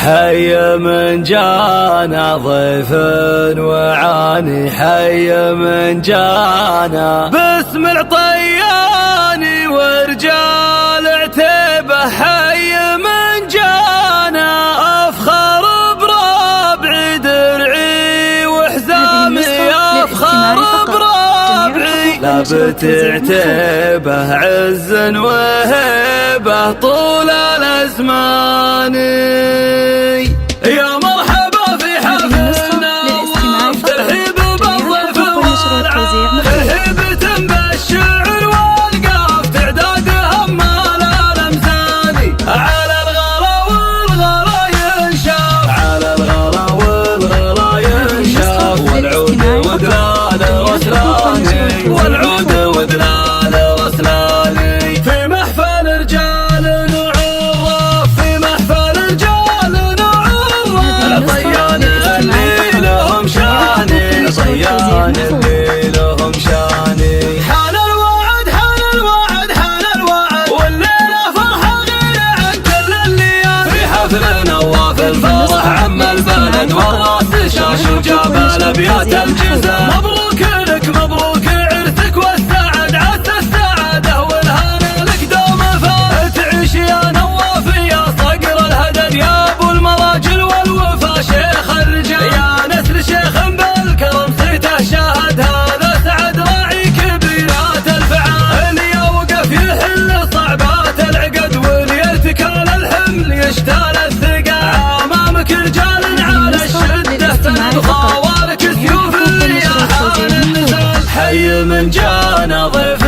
حي من جانا ضيف وعاني، حي من جانا باسم العطياني ورجال عتيبه، حي من جانا افخر بربعي درعي وحزامي، افخر بربعي لابت عتيبه عز وهيبه طول الازمان. يا مرحبا في حفلنا وترحيب بالضيف والعان، ترحيبة بالشعر والقاف تعداد همال الامثال، على الغلا والغلا ينشاف، على الغلا والغلا ينشاف، والعود ودلال وسلاني، والعود ودلال وسلاني، في محفل رجال نعرف، في محفل رجال نعرف، العطيان اللي لهم شاني، العطيان اللي لهم شاني. حان الوعد حان الوعد حان الوعد، والليلة فرحة غير عن كل الليالي، في حفل نواف الفرح عم البلد والراس شاش وجاب الابيات الجزا. مبروك لك مبروك عرسك والسعد، عسى السعادة والهنا لك دوم فات، تعيش يا نواف يا صقر الهدد، يا ابو المراجل والوفا شيخ الرجال، يا نسل شيخ بالكرم صيته شاهد، هذا سعد راعي كبيرات الفعال، اللي يوقف يحل صعبات العقد، واللي يرتكال الحمل يشتال الثقال، امامك رجال على الشده خوارك سيوف يا حال النزال. حي من جانا ضيف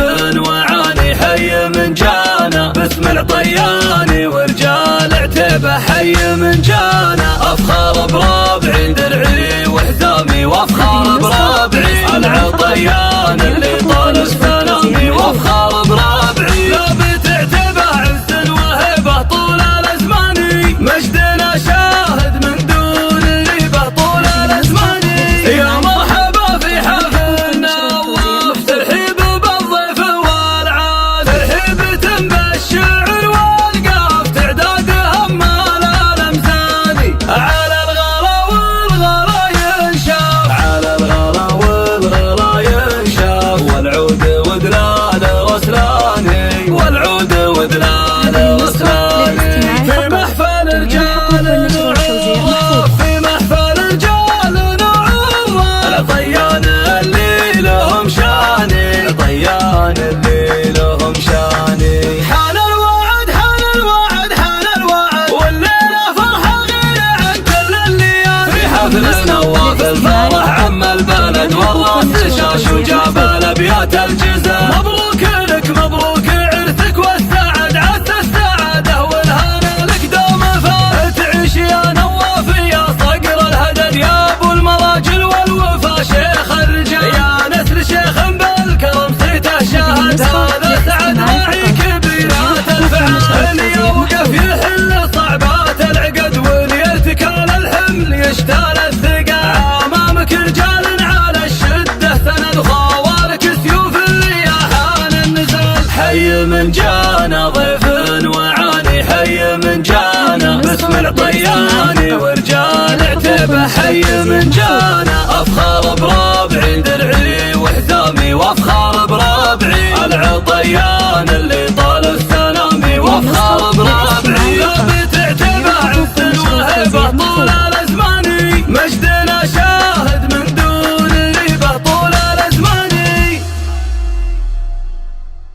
وعاني، حي من جانا باسم العطياني ورجال عتيبه، حي من جانا افخر بربعي درعي وحزامي، وافخر بربعي العطيان اللي طال سلامي، وافخر بربعي لابت عتيبه عز وهيبه طول الازمان، مجدنا شاهد من دون ريبه طول الازمان. يا مرحبا في حفلنا وترحيب بالضيف والعان، ترحيبة بالشعر والقاف تعداد همال الامثال، على الغلا والغلا ينشاف، على الغلا والغلا ينشاف، والعود ودلال وسلاني، والعود ودلال وسلاني، في محفل رجال نعرف، في محفل رجال نعرف، العطيان اللي لهم شاني، العطيان اللي لهم شاني. حان الوعد حان الوعد حان الوعد، والليلة فرحة غير عن كل الليالي، في حفل نواف الفرح عم البلد والراس شاش وجاب الابيات الجزا.